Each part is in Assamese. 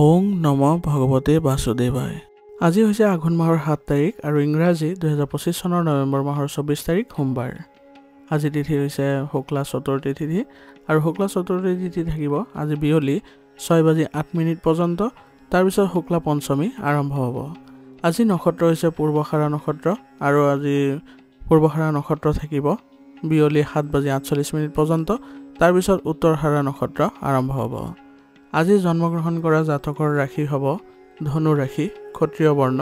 ওং নম ভগৱতে বাসুদেৱায়। আজি হৈছে আঘোণ মাহৰ 7 তাৰিখ আৰু ইংৰাজী 2025 চনৰ নৱেম্বৰ মাহৰ 24 তাৰিখ সোমবাৰ। আজি তিথি হৈছে শুক্লা চতুৰ্থী তিথি আৰু শুক্লা চতুৰ্থী তিথি থাকিব আজি বিয়লি 6:08 পৰ্যন্ত। তাৰপিছত শুক্লা পঞ্চমী আৰম্ভ হ'ব। আজি নক্ষত্ৰ হৈছে পূৰ্বখাৰা নক্ষত্ৰ আৰু আজি পূৰ্বখাৰা নক্ষত্ৰ থাকিব বিয়লি 7:48 পৰ্যন্ত। তাৰপিছত উত্তৰখাৰা নক্ষত্ৰ আৰম্ভ হ'ব। আজি জন্মগ্ৰহণ কৰা জাতকৰ ৰাশি হ'ব ধনু ৰাশি, ক্ষত্ৰিয় বৰ্ণ,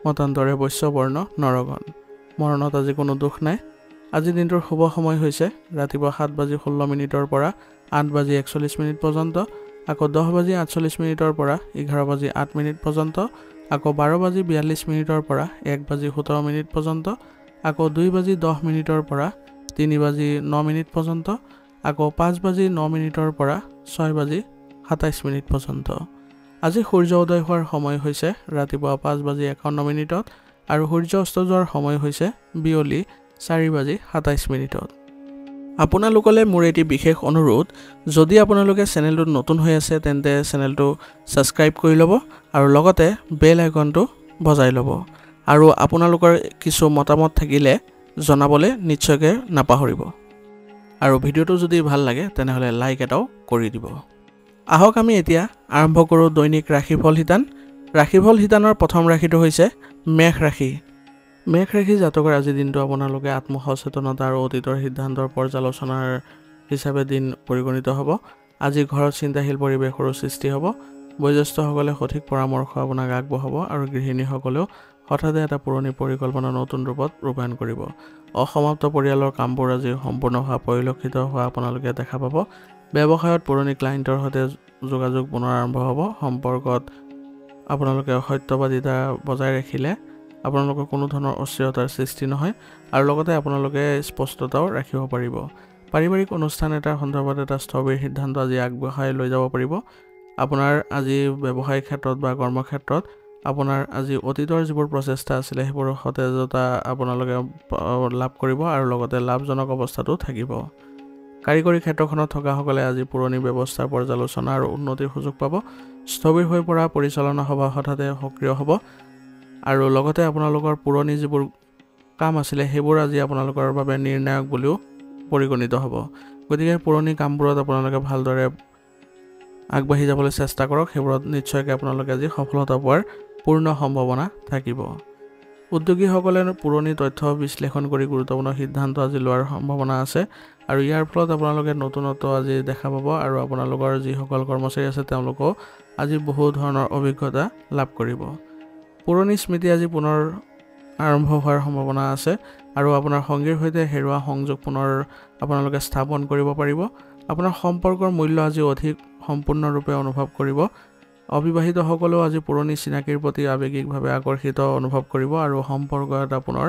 মতান্তৰে বৈশ্য বৰ্ণ, নৰগণ। মৰণত আজি কোনো দুখ নাই। আজি দিনটোৰ শুভ সময় হৈছে ৰাতিপুৱা 7:16 পৰা 8:41 পৰ্যন্ত, আকৌ 10:48 পৰা 11:08 পৰ্যন্ত, আকৌ 12:42 পৰা 1:17 পৰ্যন্ত, আকৌ 2:10 পৰা 3:09 পৰ্যন্ত, আকৌ 5:09 পৰা 6:27 পৰ্যন্ত। আজি সূৰ্য উদয় হোৱাৰ সময় হৈছে ৰাতিপুৱা 5:51 আৰু সূৰ্য অস্ত যোৱাৰ সময় হৈছে বিয়লি 4:27। আপোনালোকলৈ মোৰ এটি বিশেষ অনুৰোধ, যদি আপোনালোকে চেনেলটোত নতুন হৈ আছে তেন্তে চেনেলটো ছাবস্ক্ৰাইব কৰি ল'ব আৰু লগতে বেল আইকনটো বজাই ল'ব আৰু আপোনালোকৰ কিছু মতামত থাকিলে জনাবলৈ নিশ্চয়কৈ নাপাহৰিব। আৰু ভিডিঅ'টো যদি ভাল লাগে তেনেহ'লে লাইক এটাও কৰি দিব। আহক আমি এতিয়া আৰম্ভ কৰোঁ দৈনিক ৰাশিফল শিতান। ৰাশিফল শিতানৰ প্ৰথম ৰাশিটো হৈছে মেষ ৰাশি। মেষ ৰাশি জাতকৰ আজিৰ দিনটো আপোনালোকে আত্মসচেতনতা আৰু অতীতৰ সিদ্ধান্তৰ পৰ্যালোচনাৰ হিচাপে দিন পৰিগণিত হ'ব। আজি ঘৰত চিন্তাশীল পৰিৱেশৰো সৃষ্টি হ'ব। বয়োজ্যেষ্ঠসকলে সঠিক পৰামৰ্শ আপোনাক আগবঢ়াব আৰু গৃহিণীসকলেও হঠাতে এটা পুৰণি পৰিকল্পনা নতুন ৰূপত ৰূপায়ণ কৰিব। অসমাপ্ত পৰিয়ালৰ কামবোৰ আজি সম্পূৰ্ণ হোৱা পৰিলক্ষিত হোৱা আপোনালোকে দেখা পাব। ব্যৱসায়ত পুৰণি ক্লায়েণ্টৰ সৈতে যোগাযোগ পুনৰ আৰম্ভ হ'ব। সম্পৰ্কত আপোনালোকে সত্যবাদিতা বজাই ৰাখিলে আপোনালোকৰ কোনো ধৰণৰ অস্থিৰতাৰ সৃষ্টি নহয় আৰু লগতে আপোনালোকে স্পষ্টতাও ৰাখিব পাৰিব। পাৰিবাৰিক অনুষ্ঠান এটাৰ সন্দৰ্ভত এটা স্থবিৰ সিদ্ধান্ত আজি আগবঢ়াই লৈ যাব পাৰিব। আপোনাৰ আজি ব্যৱসায়িক ক্ষেত্ৰত বা কৰ্মক্ষেত্ৰত আপোনাৰ আজি অতীতৰ যিবোৰ প্ৰচেষ্টা আছিলে সেইবোৰ সতেজতা আপোনালোকে লাভ কৰিব আৰু লগতে লাভজনক অৱস্থাটো থাকিব। কাৰিকৰী ক্ষেত্ৰখনত থকাসকলে আজি পুৰণি ব্যৱস্থাৰ পৰ্যালোচনা আৰু উন্নতিৰ সুযোগ পাব। স্থবিৰ হৈ পৰা পৰিচালনা সভা হঠাতে সক্ৰিয় হ'ব আৰু লগতে আপোনালোকৰ পুৰণি যিবোৰ কাম আছিলে সেইবোৰ আজি আপোনালোকৰ বাবে নিৰ্ণায়ক বুলিও পৰিগণিত হ'ব। গতিকে পুৰণি কামবোৰত আপোনালোকে ভালদৰে আগবাঢ়ি যাবলৈ চেষ্টা কৰক। সেইবোৰত নিশ্চয়কৈ আপোনালোকে আজি সফলতা পোৱাৰ পূৰ্ণ সম্ভাৱনা থাকিব। উদ্যোগীসকলে পুৰণি তথ্য বিশ্লেষণ কৰি গুৰুত্বপূৰ্ণ সিদ্ধান্ত আজি লোৱাৰ সম্ভাৱনা আছে আৰু ইয়াৰ ফলত আপোনালোকে নতুনত্ব আজি দেখা পাব আৰু আপোনালোকৰ যিসকল কৰ্মচাৰী আছে তেওঁলোকেও আজি বহু ধৰণৰ অভিজ্ঞতা লাভ কৰিব। পুৰণি স্মৃতি আজি পুনৰ আৰম্ভ হোৱাৰ সম্ভাৱনা আছে আৰু আপোনাৰ সংগীৰ সৈতে হেৰুৱা সংযোগ পুনৰ আপোনালোকে স্থাপন কৰিব পাৰিব। আপোনাৰ সম্পৰ্কৰ মূল্য আজি অধিক সম্পূৰ্ণৰূপে অনুভৱ কৰিব। অবিবাহিতসকলেও আজি পুৰণি চিনাকিৰ প্ৰতি আৱেগিকভাৱে আকৰ্ষিত অনুভৱ কৰিব আৰু সম্পৰ্ক এটা পুনৰ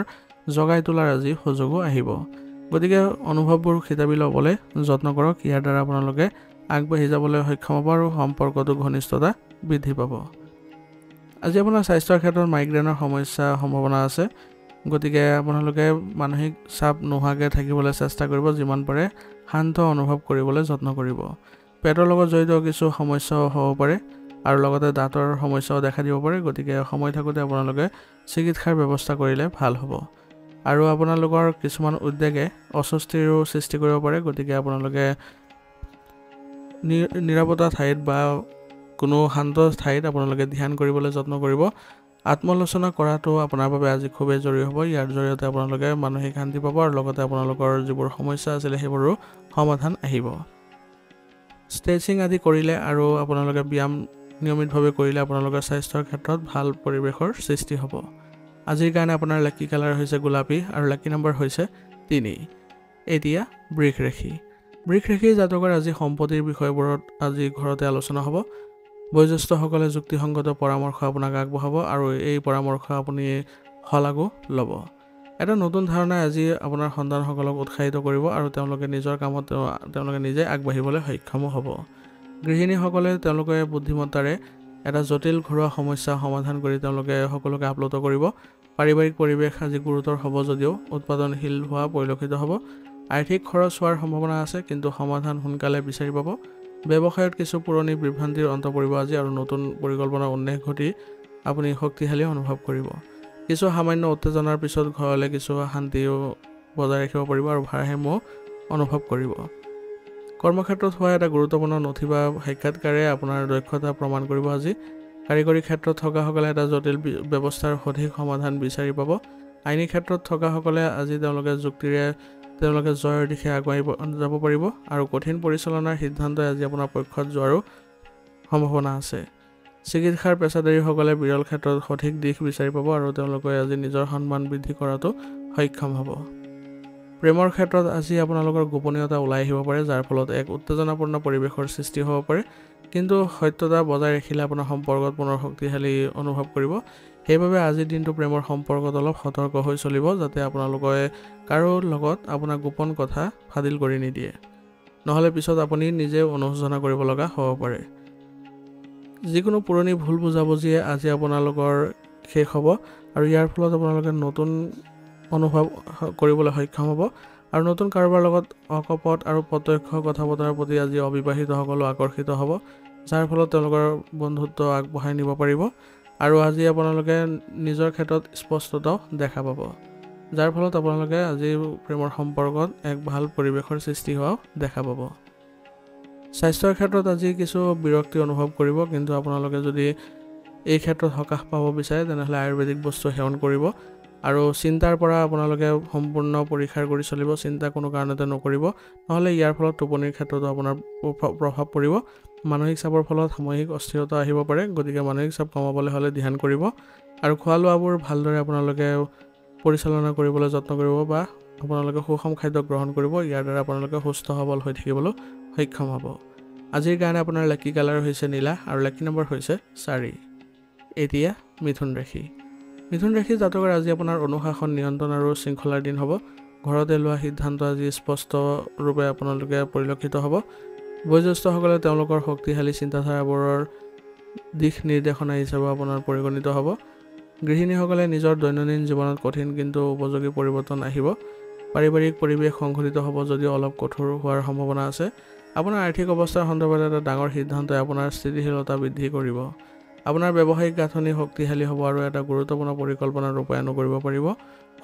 জগাই তোলাৰ আজি সুযোগো আহিব। গতিকে অনুভৱবোৰ খিতাপি ল'বলৈ যত্ন কৰক। ইয়াৰ দ্বাৰা আপোনালোকে আগবাঢ়ি যাবলৈ সক্ষম হ'ব আৰু সম্পৰ্কটো ঘনিষ্ঠতা বৃদ্ধি পাব। আজি আপোনাৰ স্বাস্থ্যৰ ক্ষেত্ৰত মাইগ্ৰেনৰ সমস্যা সম্ভাৱনা আছে। গতিকে আপোনালোকে মানসিক চাপ নোহোৱাকৈ থাকিবলৈ চেষ্টা কৰিব। যিমান পাৰে শান্ত অনুভৱ কৰিবলৈ যত্ন কৰিব। পেটৰ লগত জড়িত কিছু সমস্যাও হ'ব পাৰে আৰু লগতে দাঁতৰ সমস্যাও দেখা দিব পাৰে। গতিকে সময় থাকোঁতে আপোনালোকে চিকিৎসাৰ ব্যৱস্থা কৰিলে ভাল হ'ব আৰু আপোনালোকৰ কিছুমান উদ্বেগে অস্বস্তিৰো সৃষ্টি কৰিব পাৰে। গতিকে আপোনালোকে নিৰাপত্তা ঠাইত বা কোনো শান্ত ঠাইত আপোনালোকে ধ্যান কৰিবলৈ যত্ন কৰিব। আত্মালোচনা কৰাটো আপোনাৰ বাবে আজি খুবেই জৰুৰী হ'ব। ইয়াৰ জৰিয়তে আপোনালোকে মানসিক শান্তি পাব আৰু লগতে আপোনালোকৰ যিবোৰ সমস্যা আছিলে সেইবোৰো সমাধান আহিব। ষ্ট্ৰেচিং আদি কৰিলে আৰু আপোনালোকে ব্যায়াম নিয়মিতভাৱে কৰিলে আপোনালোকৰ স্বাস্থ্যৰ ক্ষেত্ৰত ভাল পৰিৱেশৰ সৃষ্টি হ'ব। আজিৰ কাৰণে আপোনাৰ লাকি কালাৰ হৈছে গোলাপী আৰু লাকি নম্বৰ হৈছে 3। এতিয়া বৃষ ৰাশি। বৃষ ৰাশিৰ জাতকৰ আজি সম্পত্তিৰ বিষয়বোৰত আজি ঘৰতে আলোচনা হ'ব। বয়োজ্যেষ্ঠসকলে যুক্তিসংগত পৰামৰ্শ আপোনাক আগবঢ়াব আৰু এই পৰামৰ্শ আপুনি শলাগো ল'ব। এটা নতুন ধাৰণাই আজি আপোনাৰ সন্তানসকলক উৎসাহিত কৰিব আৰু তেওঁলোকে নিজৰ কামত তেওঁলোকে নিজে আগবাঢ়িবলৈ সক্ষমো হ'ব। গৃহিণীসকলে তেওঁলোকে বুদ্ধিমত্তাৰে এটা জটিল ঘৰুৱা সমস্যা সমাধান কৰি তেওঁলোকে সকলোকে আপ্লুত কৰিব। পাৰিবাৰিক পৰিৱেশ আজি গুৰুতৰ হ'ব যদিও উৎপাদনশীল হোৱা পৰিলক্ষিত হ'ব। আৰ্থিক খৰচ হোৱাৰ সম্ভাৱনা আছে কিন্তু সমাধান সোনকালে বিচাৰি পাব। ব্যৱসায়ত কিছু পুৰণি বিভ্ৰান্তিৰ অন্ত পৰিব আজি আৰু নতুন পৰিকল্পনা উন্মেষ ঘটি আপুনি শক্তিশালী অনুভৱ কৰিব। কিছু সামান্য উত্তেজনাৰ পিছত ঘৰলৈ কিছু শান্তিও বজাই ৰাখিব পাৰিব আৰু ভাৰসাম্য অনুভৱ কৰিব। কৰ্মক্ষেত্ৰত হোৱা এটা গুৰুত্বপূৰ্ণ নথি বা সাক্ষাৎকাৰে আপোনাৰ দক্ষতা প্ৰমাণ কৰিব আজি। কাৰিকৰী ক্ষেত্ৰত থকাসকলে এটা জটিল ব্যৱস্থাৰ সঠিক সমাধান বিচাৰি পাব। আইনী ক্ষেত্ৰত থকাসকলে আজি তেওঁলোকে জয়ৰ দিশে আগুৱাই যাব পাৰিব আৰু কঠিন পৰিচালনাৰ সিদ্ধান্তই আজি আপোনাৰ পক্ষত যোৱাৰো সম্ভাৱনা আছে। চিকিৎসাৰ পেছাদাৰীসকলে বিৰল ক্ষেত্ৰত সঠিক দিশ বিচাৰি পাব আৰু তেওঁলোকে আজি নিজৰ সন্মান বৃদ্ধি কৰাটো সক্ষম হ'ব। প্ৰেমৰ ক্ষেত্ৰত আজি আপোনালোকৰ গোপনীয়তা ওলাই আহিব পাৰে, যাৰ ফলত এক উত্তেজনাপূৰ্ণ পৰিৱেশৰ সৃষ্টি হ'ব পাৰে, কিন্তু সত্যতা বজাই ৰাখিলে আপোনাৰ সম্পৰ্কত পুনৰ শক্তিশালী অনুভৱ কৰিব। সেইবাবে আজিৰ দিনটো প্ৰেমৰ সম্পৰ্কত অলপ সতৰ্ক হৈ চলিব, যাতে আপোনালোকে কাৰো লগত আপোনাৰ গোপন কথা ফাদিল কৰি নিদিয়ে, নহ'লে পিছত আপুনি নিজে অনুশোচনা কৰিব লগা হ'ব পাৰে। যিকোনো পুৰণি ভুল বুজাবুজিয়ে আজি আপোনালোকৰ শেষ হ'ব আৰু ইয়াৰ ফলত আপোনালোকে নতুন অনুভৱ কৰিবলৈ সক্ষম হ'ব আৰু নতুন কাৰোবাৰ লগত অকপট আৰু প্ৰত্যক্ষ কথা বতৰাৰ প্ৰতি আজি অবিবাহিতসকলো আকৰ্ষিত হ'ব, যাৰ ফলত তেওঁলোকৰ বন্ধুত্ব আগবঢ়াই নিব পাৰিব আৰু আজি আপোনালোকে নিজৰ ক্ষেত্ৰত স্পষ্টতাও দেখা পাব, যাৰ ফলত আপোনালোকে আজি প্ৰেমৰ সম্পৰ্কত এক ভাল পৰিৱেশৰ সৃষ্টি হোৱাও দেখা পাব। স্বাস্থ্যৰ ক্ষেত্ৰত আজি কিছু বিৰক্তি অনুভৱ কৰিব, কিন্তু আপোনালোকে যদি এই ক্ষেত্ৰত সকাহ পাব বিচাৰে তেনেহ'লে আয়ুৰ্বেদিক বস্তু সেৱন কৰিব আৰু চিন্তাৰ পৰা আপোনালোকে সম্পূৰ্ণ পৰীক্ষাৰ কৰি চলিব। চিন্তা কোনো কাৰণতে নকৰিব, নহ'লে ইয়াৰ ফলত টোপনিৰ ক্ষেত্ৰতো আপোনাৰ প্ৰভাৱ পৰিব। মানসিক চাপৰ ফলত সাময়িক অস্থিৰতা আহিব পাৰে, গতিকে মানসিক চাপ কমাবলৈ হ'লে ধ্যান কৰিব আৰু খোৱা লোৱাবোৰ ভালদৰে আপোনালোকে পৰিচালনা কৰিবলৈ যত্ন কৰিব বা আপোনালোকে সুষম খাদ্য গ্ৰহণ কৰিব। ইয়াৰ দ্বাৰা আপোনালোকে সুস্থ সবল হৈ থাকিবলৈ সক্ষম হ'ব। আজিৰ কাৰণে আপোনাৰ লাকি কালাৰ হৈছে নীলা আৰু লাকি নম্বৰ হৈছে 4। এতিয়া মিথুন ৰাশি। মিথুন ৰাশি জাতকৰ আজি আপোনাৰ অনুশাসন, নিয়ন্ত্ৰণ আৰু শৃংখলাৰ দিন হ'ব। ঘৰতে লোৱা সিদ্ধান্ত আজি স্পষ্ট ৰূপে আপোনালোকে পৰিলক্ষিত হ'ব। বয়োজ্যেষ্ঠসকলে তেওঁলোকৰ শক্তিশালী চিন্তাধাৰাবোৰৰ দিশ নিৰ্দেশনা হিচাপে আপোনাৰ পৰিগণিত হ'ব। গৃহিণীসকলে নিজৰ দৈনন্দিন জীৱনত কঠিন কিন্তু উপযোগী পৰিৱৰ্তন আহিব। পাৰিবাৰিক পৰিৱেশ সংঘটিত হ'ব যদিও অলপ কঠোৰ হোৱাৰ সম্ভাৱনা আছে। আপোনাৰ আৰ্থিক অৱস্থাৰ সন্দৰ্ভত এটা ডাঙৰ সিদ্ধান্তই আপোনাৰ স্থিতিশীলতা বৃদ্ধি কৰিব। আপোনাৰ ব্যৱসায়িক গাঁথনি শক্তিশালী হ'ব আৰু এটা গুৰুত্বপূৰ্ণ পৰিকল্পনা ৰূপায়ণ কৰিব পাৰিব।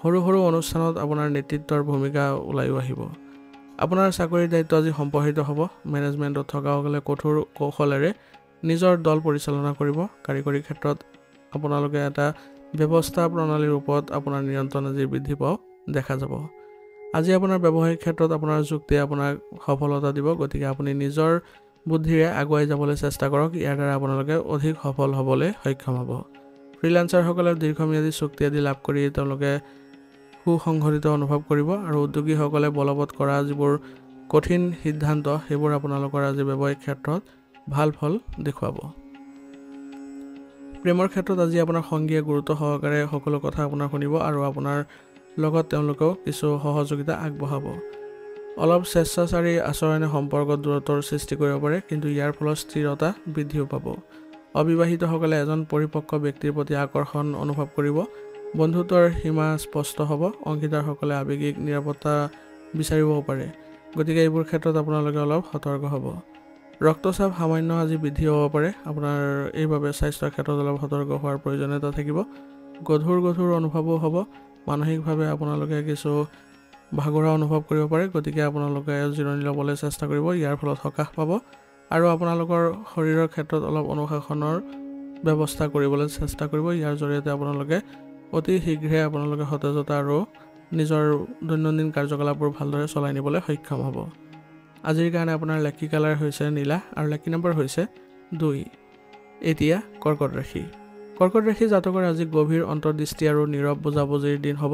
সৰু সৰু অনুষ্ঠানত আপোনাৰ নেতৃত্বৰ ভূমিকা ওলাইও আহিব। আপোনাৰ চাকৰিৰ দায়িত্ব আজি সম্প্ৰসাৰিত হ'ব। মেনেজমেণ্টত থকাসকলে কঠোৰ কৌশলেৰে নিজৰ দল পৰিচালনা কৰিব। কাৰিকৰী ক্ষেত্ৰত আপোনালোকে এটা ব্যৱস্থা প্ৰণালীৰ ওপৰত আপোনাৰ নিয়ন্ত্ৰণ আজি বৃদ্ধি পোৱাও দেখা যাব। আজি আপোনাৰ ব্যৱসায়িক ক্ষেত্ৰত আপোনাৰ যুক্তিয়ে আপোনাক সফলতা দিব, গতিকে আপুনি নিজৰ বুদ্ধিৰে আগুৱাই যাবলৈ চেষ্টা কৰক। ইয়াৰ দ্বাৰা আপোনালোকে অধিক সফল হ'বলৈ সক্ষম হ'ব। ফ্ৰিলান্সাৰসকলে দীৰ্ঘম্যাদী চুক্তি আদি লাভ কৰি তেওঁলোকে সুসংগঠিত অনুভৱ কৰিব আৰু উদ্যোগীসকলে বলবৎ কৰা যিবোৰ কঠিন সিদ্ধান্ত সেইবোৰ আপোনালোকৰ আজি ব্যৱসায়িক ক্ষেত্ৰত ভাল ফল দেখুৱাব। প্ৰেমৰ ক্ষেত্ৰত আজি আপোনাৰ সংগীয়ে গুৰুত্ব সহকাৰে সকলো কথা আপোনাৰ শুনিব আৰু আপোনাৰ লগত তেওঁলোকেও কিছু সহযোগিতা আগবঢ়াব। অলপ স্বেচ্ছাচাৰী আচৰণে সম্পৰ্কত দূৰত্বৰ সৃষ্টি কৰিব পাৰে, কিন্তু ইয়াৰ ফলত স্থিৰতা বৃদ্ধিও পাব। অবিবাহিতসকলে এজন পৰিপক্ক ব্যক্তিৰ প্ৰতি আকৰ্ষণ অনুভৱ কৰিব। বন্ধুত্বৰ সীমা স্পষ্ট হ'ব। অংশীদাৰসকলে আৱেগিক নিৰাপত্তা বিচাৰিবও পাৰে, গতিকে এইবোৰ ক্ষেত্ৰত আপোনালোকে অলপ সতৰ্ক হ'ব। ৰক্তচাপ সামান্য আজি বৃদ্ধি হ'ব পাৰে। আপোনাৰ এইবাবে স্বাস্থ্যৰ ক্ষেত্ৰত অলপ সতৰ্ক হোৱাৰ প্ৰয়োজনীয়তা থাকিব। গধুৰ অনুভৱো হ'ব। মানসিকভাৱে আপোনালোকে কিছু ভাগৰুৱা অনুভৱ কৰিব পাৰে, গতিকে আপোনালোকে জিৰণি ল'বলৈ চেষ্টা কৰিব। ইয়াৰ ফলত সকাহ পাব আৰু আপোনালোকৰ শৰীৰৰ ক্ষেত্ৰত অলপ অনুশাসনৰ ব্যৱস্থা কৰিবলৈ চেষ্টা কৰিব। ইয়াৰ জৰিয়তে আপোনালোকে অতি শীঘ্ৰে আপোনালোকে সতেজতা আৰু নিজৰ দৈনন্দিন কাৰ্যকলাপবোৰ ভালদৰে চলাই নিবলৈ সক্ষম হ'ব। আজিৰ কাৰণে আপোনাৰ লাকি কালাৰ হৈছে নীলা আৰু লাকি নম্বৰ হৈছে 2। এতিয়া কৰ্কট ৰাশি। কৰ্কট ৰাশি জাতকৰ আজি গভীৰ অন্তৰ্দৃষ্টি আৰু নীৰৱ বুজাবুজিৰ দিন হ'ব।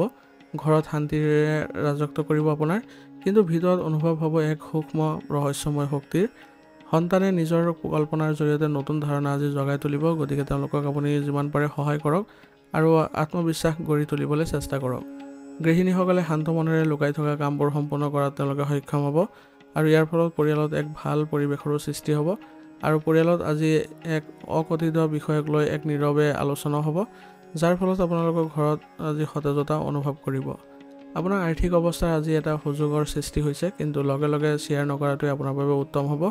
ঘৰত শান্তিৰে ৰাজত্ব কৰিব আপোনাৰ, কিন্তু ভিতৰত অনুভৱ হ'ব এক সূক্ষ্ম ৰহস্যময় শক্তিৰ। সন্তানে নিজৰ কল্পনাৰ জৰিয়তে নতুন ধাৰণা আজি জগাই তুলিব, গতিকে তেওঁলোকক আপুনি যিমান পাৰে সহায় কৰক আৰু আত্মবিশ্বাস গঢ়ি তুলিবলৈ চেষ্টা কৰক। গৃহিণীসকলে শান্ত মনেৰে লুকাই থকা কামবোৰ সম্পূৰ্ণ কৰাত তেওঁলোকে সক্ষম হ'ব আৰু ইয়াৰ ফলত পৰিয়ালত এক ভাল পৰিৱেশৰো সৃষ্টি হ'ব আৰু পৰিয়ালত আজি এক অকথিত বিষয়ক লৈ এক নীৰৱে আলোচনা হ'ব, যাৰ ফলত আপোনালোকৰ ঘৰত আজি সতেজতা অনুভৱ কৰিব। আপোনাৰ আৰ্থিক অৱস্থাৰ আজি এটা সুযোগৰ সৃষ্টি হৈছে, কিন্তু লগে লগে শ্বেয়াৰ নকৰাটোৱে আপোনাৰ বাবে উত্তম হ'ব।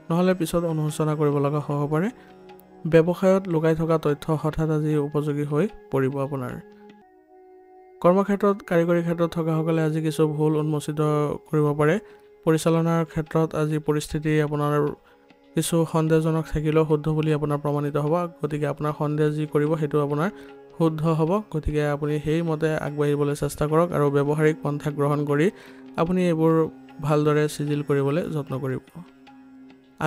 নহ'লে পিছত অনুশোচনা কৰিব লগা হ'ব পাৰে। ব্যৱসায়ত লুকাই থকা তথ্য হঠাৎ আজি উপযোগী হৈ পৰিব আপোনাৰ। কৰ্মক্ষেত্ৰত কাৰিকৰী ক্ষেত্ৰত থকাসকলে আজি কিছু ভুল উন্মোচিত কৰিব পাৰে। পৰিচালনাৰ ক্ষেত্ৰত আজি পৰিস্থিতি আপোনাৰ কিছু সন্দেহজনক থাকিলেও শুদ্ধ বুলি আপোনাৰ প্ৰমাণিত হ'ব। গতিকে আপোনাৰ সন্দেহ যি কৰিব সেইটো আপোনাৰ শুদ্ধ হ'ব। গতিকে আপুনি সেইমতে আগবাঢ়িবলৈ চেষ্টা কৰক আৰু ব্যৱহাৰিক পন্থা গ্ৰহণ কৰি আপুনি এইবোৰ ভালদৰে চিজিল কৰিবলৈ যত্ন কৰিব।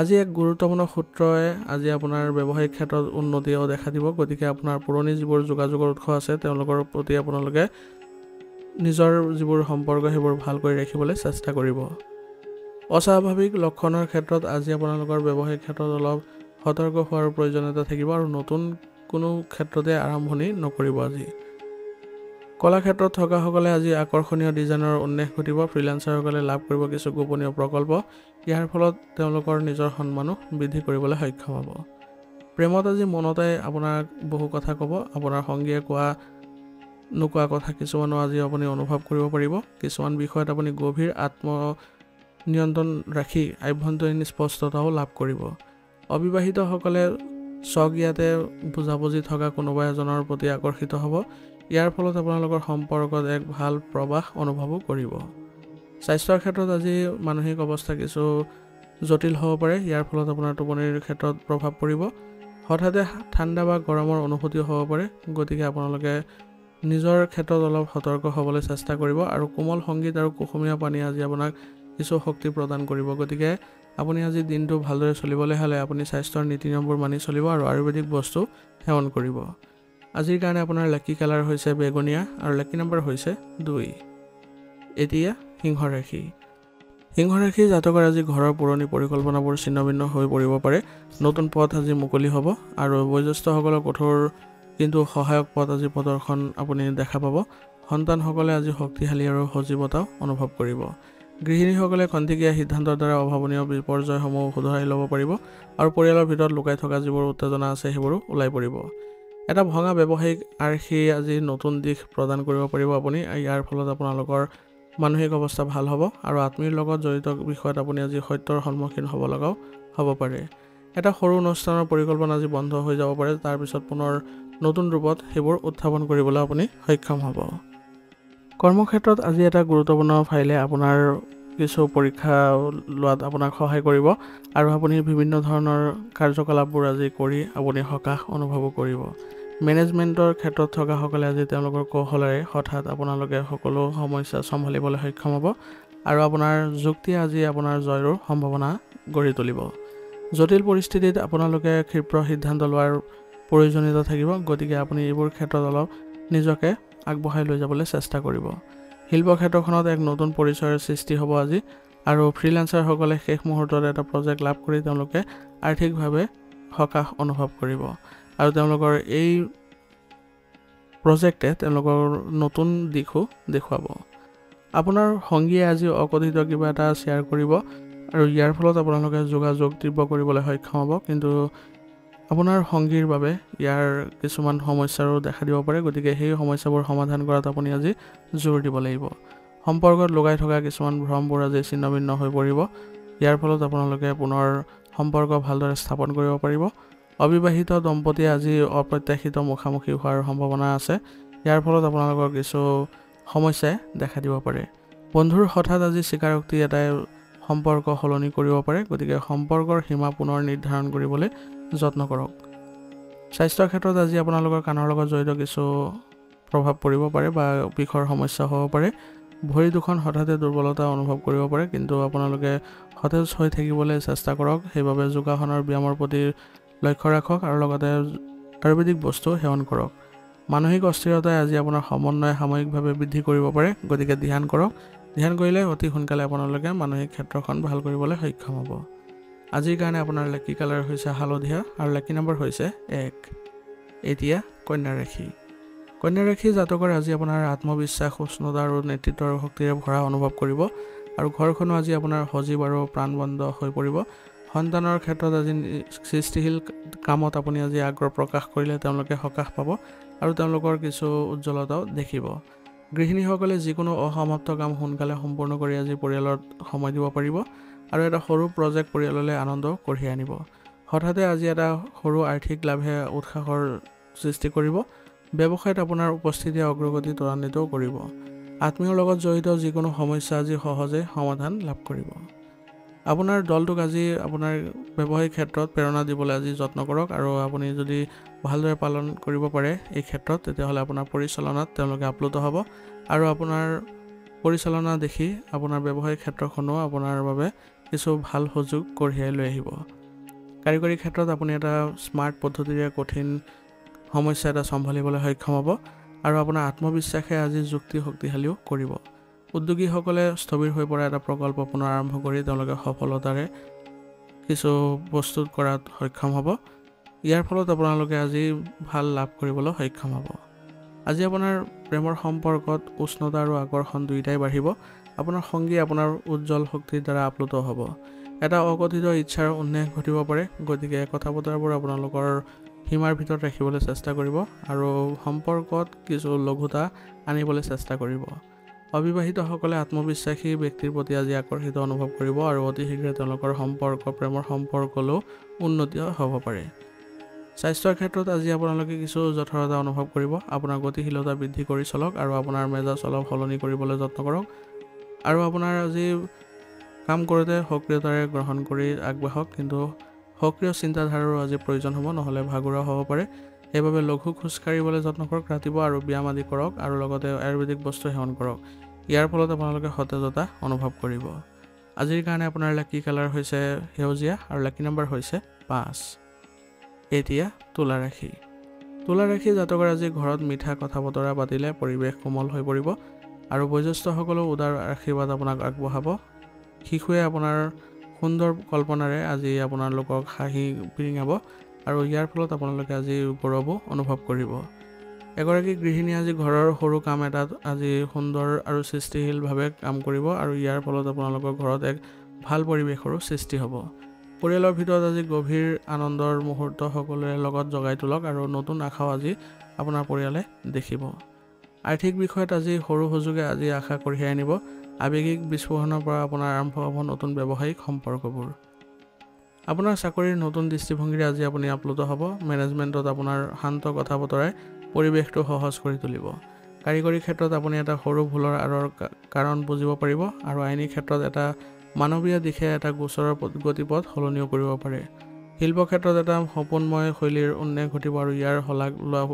আজি এক গুৰুত্বপূৰ্ণ সূত্ৰই আজি আপোনাৰ ব্যৱসায়িক ক্ষেত্ৰত উন্নতিও দেখা দিব। গতিকে আপোনাৰ পুৰণি যিবোৰ যোগাযোগৰ উৎস আছে তেওঁলোকৰ প্ৰতি আপোনালোকে নিজৰ যিবোৰ সম্পৰ্ক সেইবোৰ ভাল কৰি ৰাখিবলৈ চেষ্টা কৰিব। অস্বাভাৱিক লক্ষণৰ ক্ষেত্ৰত আজি আপোনালোকৰ ব্যৱসায়িক ক্ষেত্ৰত অলপ সতৰ্ক হোৱাৰ প্ৰয়োজনীয়তা থাকিব আৰু নতুন কোনো ক্ষেত্ৰতে আৰম্ভণি নকৰিব আজি। কলা ক্ষেত্ৰত থকাসকলে আজি আকৰ্ষণীয় ডিজাইনৰ উন্মেষ ঘটিব। ফ্ৰিলেন্সাৰসকলে লাভ কৰিব কিছু গোপনীয় প্ৰকল্প। ইয়াৰ ফলত তেওঁলোকৰ নিজৰ সন্মানো বৃদ্ধি কৰিবলৈ সক্ষম হ'ব। প্ৰেমত আজি মনতে আপোনাক বহু কথা ক'ব। আপোনাৰ সংগীয়ে নোকোৱা কথা কিছুমানো আজি আপুনি অনুভৱ কৰিব পাৰিব। কিছুমান বিষয়ত আপুনি গভীৰ নিয়ন্ত্ৰণ ৰাখি আভ্যন্তৰীণ স্পষ্টতাও লাভ কৰিব। অবিবাহিতসকলে স্বজ্ঞাতে বুজাবুজি থকা কোনোবা এজনৰ প্ৰতি আকৰ্ষিত হ'ব। ইয়াৰ ফলত আপোনালোকৰ সম্পৰ্কত এক ভাল প্ৰৱাহ অনুভৱো কৰিব। স্বাস্থ্যৰ ক্ষেত্ৰত আজি মানসিক অৱস্থা কিছু জটিল হ'ব পাৰে। ইয়াৰ ফলত আপোনাৰ টোপনিৰ ক্ষেত্ৰত প্ৰভাৱ পৰিব। হঠাতে ঠাণ্ডা বা গৰমৰ অনুভূতিও হ'ব পাৰে। গতিকে আপোনালোকে নিজৰ ক্ষেত্ৰত অলপ সতৰ্ক হ'বলৈ চেষ্টা কৰিব আৰু কোমল সংগীত আৰু কুহুমীয়া পানী আজি আপোনাক কিছু শক্তি প্ৰদান কৰিব। গতিকে আপুনি আজি দিনটো ভালদৰে চলিবলৈ হ'লে আপুনি স্বাস্থ্যৰ নীতি নিয়মবোৰ মানি চলিব আৰু আয়ুৰ্বেদিক বস্তু সেৱন কৰিব। আজিৰ কাৰণে আপোনাৰ লাকি কালাৰ হৈছে বেঙুনীয়া আৰু লাকি নম্বৰ হৈছে 2। এতিয়া সিংহ ৰাশি। সিংহ ৰাশি জাতকৰ আজি ঘৰৰ পুৰণি পৰিকল্পনাবোৰ ছিন্নভিন্ন হৈ পৰিব পাৰে। নতুন পথ আজি মুকলি হ'ব আৰু বয়োজ্যেষ্ঠসকলৰ কঠোৰ কিন্তু সহায়ক পথ আজি প্ৰদৰ্শন আপুনি দেখা পাব। সন্তানসকলে আজি শক্তিশালী আৰু সজীৱতাও অনুভৱ কৰিব। গৃহিণীসকলে খন্তেকীয়া সিদ্ধান্তৰ দ্বাৰা অভাৱনীয় বিপৰ্যয়সমূহ শুধৰাই ল'ব পাৰিব আৰু পৰিয়ালৰ ভিতৰত লুকাই থকা যিবোৰ উত্তেজনা আছে সেইবোৰো ওলাই পৰিব। এটা ভঙা ব্যৱসায়িক আৰ্হি আজি নতুন দিশ প্ৰদান কৰিব পাৰিব আপুনি। ইয়াৰ ফলত আপোনালোকৰ মানসিক অৱস্থা ভাল হ'ব আৰু আত্মীয়ৰ লগত জড়িত বিষয়ত আপুনি আজি সত্যৰ সন্মুখীন হ'ব লগাও হ'ব পাৰে। এটা সৰু অনুষ্ঠানৰ পৰিকল্পনা আজি বন্ধ হৈ যাব পাৰে। তাৰপিছত পুনৰ নতুন ৰূপত সেইবোৰ উত্থাপন কৰিবলৈ আপুনি সক্ষম হ'ব। কৰ্মক্ষেত্ৰত আজি এটা গুৰুত্বপূৰ্ণ ফাইলে আপোনাৰ কিছু পৰীক্ষা লোৱাত আপোনাক সহায় কৰিব আৰু আপুনি বিভিন্ন ধৰণৰ কাৰ্যকলাপবোৰ আজি কৰি আপুনি সকাহ অনুভৱ কৰিব। মেনেজমেণ্টৰ ক্ষেত্ৰত থকাসকলে আজি তেওঁলোকৰ কৌশলেৰে হঠাৎ আপোনালোকে সকলো সমস্যা চম্ভালিবলৈ সক্ষম হ'ব আৰু আপোনাৰ যুক্তিয়ে আজি আপোনাৰ জয়ৰ সম্ভাৱনা গঢ়ি তুলিব। জটিল পৰিস্থিতিত আপোনালোকে ক্ষীপ্ৰ সিদ্ধান্ত লোৱাৰ প্ৰয়োজনীয়তা থাকিব। গতিকে আপুনি এইবোৰ ক্ষেত্ৰত অলপ নিজকে আগবঢ়াই লৈ যাবলৈ চেষ্টা কৰিব। শিল্প ক্ষেত্ৰখনত এক নতুন পৰিচয়ৰ সৃষ্টি হ'ব আজি আৰু ফ্ৰিলেন্সাৰসকলে শেষ মুহূৰ্তত এটা প্ৰজেক্ট লাভ কৰি তেওঁলোকে আৰ্থিকভাৱে সকাহ অনুভৱ কৰিব আৰু তেওঁলোকৰ এই প্ৰজেক্টে তেওঁলোকৰ নতুন দিশো দেখুৱাব। আপোনাৰ সংগীয়ে আজি অকথিত কিবা এটা শ্বেয়াৰ কৰিব আৰু ইয়াৰ ফলত আপোনালোকে যোগাযোগ তীব্ৰ কৰিবলৈ সক্ষম হ'ব। কিন্তু আপোনাৰ সংগীৰ বাবে ইয়াৰ কিছুমান সমস্যাৰো দেখা দিব পাৰে। গতিকে সেই সমস্যাবোৰ সমাধান কৰাত আপুনি আজি জোৰ দিব লাগিব। সম্পৰ্কত লুকাই থকা কিছুমান ভ্ৰমবোৰ আজি ছিন্নভিন্ন হৈ পৰিব। ইয়াৰ ফলত আপোনালোকে পুনৰ সম্পৰ্ক ভালদৰে স্থাপন কৰিব পাৰিব। অবিবাহিত দম্পতীয়ে আজি অপ্ৰত্যাশিত মুখামুখি হোৱাৰ সম্ভাৱনা আছে। ইয়াৰ ফলত আপোনালোকৰ কিছু সমস্যাই দেখা দিব পাৰে। বন্ধুৰ হঠাৎ আজি স্বীকাৰোক্তি এটাই সম্পৰ্ক সলনি কৰিব পাৰে। গতিকে সম্পৰ্কৰ সীমা পুনৰ নিৰ্ধাৰণ কৰিবলৈ যত্ন কৰক। স্বাস্থ্যৰ ক্ষেত্ৰত আজি আপোনালোকৰ কাণৰ লগত জড়িত কিছু প্ৰভাৱ পৰিব পাৰে বা বিষৰ সমস্যা হ'ব পাৰে। ভৰি দুখন হঠাতে দুৰ্বলতা অনুভৱ কৰিব পাৰে। কিন্তু আপোনালোকে সতেজ হৈ থাকিবলৈ চেষ্টা কৰক। সেইবাবে যোগাসনৰ ব্যায়ামৰ প্ৰতি লক্ষ্য ৰাখক আৰু লগতে আয়ুৰ্বেদিক বস্তু সেৱন কৰক। মানসিক অস্থিৰতাই আজি আপোনাৰ সমন্বয় সাময়িকভাৱে বৃদ্ধি কৰিব পাৰে। গতিকে ধ্যান কৰক। ধ্যান কৰিলে অতি সোনকালে আপোনালোকে মানসিক ক্ষেত্ৰখন ভাল কৰিবলৈ সক্ষম হ'ব। আজিৰ কাৰণে আপোনাৰ লাকি কালাৰ হৈছে হালধীয়া আৰু লাকি নম্বৰ হৈছে 1। এতিয়া কন্যা ৰাশি। কন্যা ৰাশি জাতকৰ আজি আপোনাৰ আত্মবিশ্বাস, উষ্ণতা আৰু নেতৃত্বৰ শক্তিৰে ভৰা অনুভৱ কৰিব আৰু ঘৰখনো আজি আপোনাৰ সজীৱ আৰু প্ৰাণবন্ত হৈ পৰিব। সন্তানৰ ক্ষেত্ৰত আজি সৃষ্টিশীল কামত আপুনি আজি আগ্ৰহ প্ৰকাশ কৰিলে তেওঁলোকে সকাহ পাব আৰু তেওঁলোকৰ কিছু উজ্জ্বলতাও দেখিব। গৃহিণীসকলে যিকোনো অসমাপ্ত কাম সোনকালে সম্পূৰ্ণ কৰি আজি পৰিয়ালত সময় দিব পাৰিব আৰু এটা সৰু প্ৰজেক্ট পৰিয়াললৈ আনন্দ কঢ়িয়াই আনিব। হঠাতে আজি এটা সৰু আৰ্থিক লাভে উৎসাহৰ সৃষ্টি কৰিব। ব্যৱসায়ত আপোনাৰ উপস্থিতিয়ে অগ্ৰগতি ত্বৰান্বিতও কৰিব। আত্মীয়ৰ লগত জড়িত যিকোনো সমস্যা আজি সহজে সমাধান লাভ কৰিব। আপোনাৰ দলটোক আজি আপোনাৰ ব্যৱসায়িক ক্ষেত্ৰত প্ৰেৰণা দিবলৈ আজি যত্ন কৰক আৰু আপুনি যদি ভালদৰে পালন কৰিব পাৰে এই ক্ষেত্ৰত তেতিয়াহ'লে আপোনাৰ পৰিচালনাত তেওঁলোকে আপ্লুত হ'ব আৰু আপোনাৰ পৰিচালনা দেখি আপোনাৰ ব্যৱসায়িক ক্ষেত্ৰখনো আপোনাৰ বাবে কিছু ভাল সুযোগ কঢ়িয়াই লৈ আহিব। কাৰিকৰী ক্ষেত্ৰত আপুনি এটা স্মাৰ্ট পদ্ধতিৰে কঠিন সমস্যা এটা চম্ভালিবলৈ সক্ষম হ'ব আৰু আপোনাৰ আত্মবিশ্বাসে আজি যুক্তি শক্তিশালীও কৰিব। উদ্যোগীসকলে স্থবিৰ হৈ পৰা এটা প্ৰকল্প পুনৰ আৰম্ভ কৰি তেওঁলোকে সফলতাৰে কিছু প্ৰস্তুত কৰাত সক্ষম হ'ব। ইয়াৰ ফলত আপোনালোকে আজি ভাল লাভ কৰিবলৈ সক্ষম হ'ব। আজি আপোনাৰ প্ৰেমৰ সম্পৰ্কত উষ্ণতা আৰু আকৰ্ষণ দুয়োটাই বাঢ়িব। আপোনাৰ সংগী আপোনাৰ উজ্জ্বল শক্তিৰ দ্বাৰা আপ্লুত হ'ব। এটা অকথিত ইচ্ছাৰ উন্মেষ ঘটিব পাৰে, গতিকে কথা বতৰাবোৰ আপোনালোকৰ সীমাৰ ভিতৰত ৰাখিবলৈ চেষ্টা কৰিব আৰু সম্পৰ্কত কিছু লঘুতা আনিবলৈ চেষ্টা কৰিব। অবিবাহিতসকলে আত্মবিশ্বাসী ব্যক্তিৰ প্ৰতি আজি আকৰ্ষিত অনুভৱ কৰিব আৰু অতি শীঘ্ৰে তেওঁলোকৰ প্ৰেমৰ সম্পৰ্কলৈও উন্নতি হ'ব পাৰে। স্বাস্থ্যৰ ক্ষেত্ৰত আজি আপোনালোকে কিছু জঠৰতা অনুভৱ কৰিব। আপোনাৰ গতিশীলতা বৃদ্ধি কৰি চলক আৰু আপোনাৰ মেজাজ অলপ সলনি কৰিবলৈ যত্ন কৰক আৰু আপোনাৰ আজি কাম কৰোঁতে সক্ৰিয়তাৰে গ্ৰহণ কৰি আগবাঢ়ক, কিন্তু সক্ৰিয় চিন্তাধাৰাৰো আজি প্ৰয়োজন হ'ব, নহ'লে ভাগৰুৱা হ'ব পাৰে। সেইবাবে লঘু খোজ কাঢ়িবলৈ যত্ন কৰক ৰাতিপুৱা আৰু ব্যায়াম আদি কৰক আৰু লগতে আয়ুৰ্বেদিক বস্তু সেৱন কৰক। ইয়াৰ ফলত আপোনালোকে সতেজতা অনুভৱ কৰিব। আজিৰ কাৰণে আপোনাৰ লাকি কালাৰ হৈছে সেউজীয়া আৰু লাকি নম্বৰ হৈছে 5। এতিয়া তুলা ৰাশি। তুলা ৰাশি জাতকৰ আজি ঘৰত মিঠা কথা বতৰা পাতিলে পৰিৱেশ কোমল হৈ পৰিব আৰু বয়োজ্যেষ্ঠসকলেও উদাৰ আশীৰ্বাদ আপোনাক আগবঢ়াব। শিশুৱে আপোনাৰ সুন্দৰ কল্পনাৰে আজি আপোনালোকক হাঁহি বিৰিঙাব আৰু ইয়াৰ ফলত আপোনালোকে আজি গৌৰৱো অনুভৱ কৰিব। এগৰাকী গৃহিণী আজি ঘৰৰ সৰু কাম এটাত আজি সুন্দৰ আৰু সৃষ্টিশীলভাৱে কাম কৰিব আৰু ইয়াৰ ফলত আপোনালোকৰ ঘৰত এক ভাল পৰিৱেশৰো সৃষ্টি হ'ব। পৰিয়ালৰ ভিতৰত আজি গভীৰ আনন্দৰ মুহূৰ্ত সকলোৰে লগত জগাই তোলক আৰু নতুন আশাও আজি আপোনাৰ পৰিয়ালে দেখিব। আৰ্থিক বিষয়ত আজি সৰু সুযোগে আজি আশা কঢ়িয়াই আনিব। আৱেগিক বিস্ফোৰণৰ পৰা আপোনাৰ আৰম্ভ হ'ব নতুন ব্যৱসায়িক সম্পৰ্কবোৰ। আপোনাৰ চাকৰিৰ নতুন দৃষ্টিভংগীৰে আজি আপুনি আপ্লুত হ'ব। মেনেজমেণ্টত আপোনাৰ শান্ত কথা বতৰাই পৰিৱেশটো সহজ কৰি তুলিব। কাৰিকৰী ক্ষেত্ৰত আপুনি এটা সৰু ভুলৰ আঁৰৰ কাৰণ বুজিব পাৰিব আৰু আইনী ক্ষেত্ৰত এটা মানৱীয় দিশে এটা গোচৰৰ গতিপথ সলনিও কৰিব পাৰে। শিল্প ক্ষেত্ৰত এটা সপোনময় শৈলীৰ উন্মেষ ঘটিব আৰু ইয়াৰ শলাগ ল'ব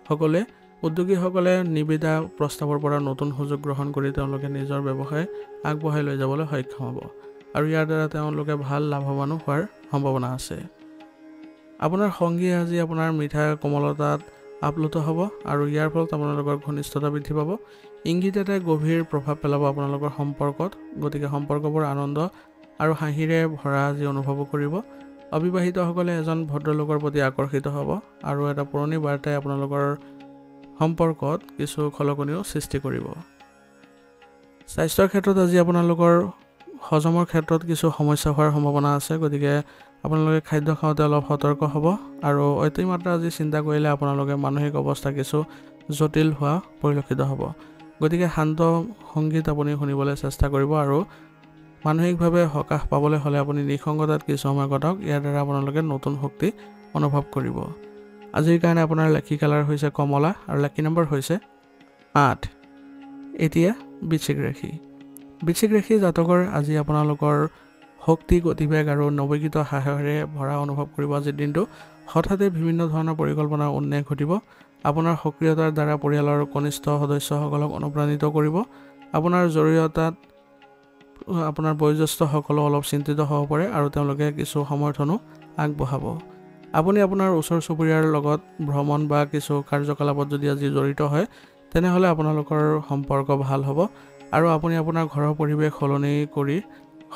সকলোৱে। উদ্যোগীসকলে নিবিদা প্ৰস্তাৱৰ পৰা নতুন সুযোগ গ্ৰহণ কৰি তেওঁলোকে নিজৰ ব্যৱসায় আগবঢ়াই লৈ যাবলৈ সক্ষম হ'ব আৰু ইয়াৰ দ্বাৰা তেওঁলোকে ভাল লাভৱানো হোৱাৰ সম্ভাৱনা আছে। আপোনাৰ সংগীয়ে আজি আপোনাৰ মিঠা কোমলতাত আপ্লুত হ'ব আৰু ইয়াৰ ফলত আপোনালোকৰ ঘনিষ্ঠতা বৃদ্ধি পাব। ইংগিত এটাই গভীৰ প্ৰভাৱ পেলাব আপোনালোকৰ সম্পৰ্কত, গতিকে সম্পৰ্কবোৰ আনন্দ আৰু হাঁহিৰে ভৰা আজি অনুভৱ কৰিব। অবিবাহিতসকলে এজন ভদ্ৰলোকৰ প্ৰতি আকৰ্ষিত হ'ব আৰু এটা পুৰণি বাৰ্তাই আপোনালোকৰ সম্পৰ্কত কিছু খলকনিও সৃষ্টি কৰিব। স্বাস্থ্যৰ ক্ষেত্ৰত আজি আপোনালোকৰ হজমৰ ক্ষেত্ৰত কিছু সমস্যা হোৱাৰ সম্ভাৱনা আছে, গতিকে আপোনালোকে খাদ্য খাওঁতে অলপ সতৰ্ক হ'ব আৰু অতিমাত্ৰা আজি চিন্তা কৰিলে আপোনালোকে মানসিক অৱস্থা কিছু জটিল হোৱা পৰিলক্ষিত হ'ব। গতিকে শান্ত সংগীত আপুনি শুনিবলৈ চেষ্টা কৰিব আৰু মানসিকভাৱে সকাহ পাবলৈ হ'লে আপুনি নিসংগতাত কিছু সময় কটাওক। ইয়াৰ দ্বাৰা আপোনালোকে নতুন শক্তি অনুভৱ কৰিব। আজিৰ কাৰণে আপোনাৰ লাকি কালাৰ হৈছে কমলা আৰু লাকি নম্বৰ হৈছে 8। এতিয়া বৃশ্চিক ৰাশি। বৃশ্চিক ৰাশি জাতকৰ আজি আপোনালোকৰ শক্তি, গতিবেগ আৰু নৱীকৃত সাহসেৰে ভৰা অনুভৱ কৰিব। আজিৰ দিনটো হঠাতে বিভিন্ন ধৰণৰ পৰিকল্পনাৰ উন্মেষ ঘটিব। আপোনাৰ সক্ৰিয়তাৰ দ্বাৰা পৰিয়ালৰ কনিষ্ঠ সদস্যসকলক অনুপ্ৰাণিত কৰিব। আপোনাৰ জৰিয়তাত আপোনাৰ বয়োজ্যেষ্ঠসকলো অলপ চিন্তিত হ'ব পাৰে আৰু তেওঁলোকে কিছু সমৰ্থনো আগবঢ়াব। আপুনি আপোনাৰ ওচৰ চুবুৰীয়াৰ লগত ভ্ৰমণ বা কিছু কাৰ্যকলাপত যদি আজি জড়িত হয় তেনেহ'লে আপোনালোকৰ সম্পৰ্ক ভাল হ'ব আৰু আপুনি আপোনাৰ ঘৰৰ পৰিৱেশ সলনি কৰি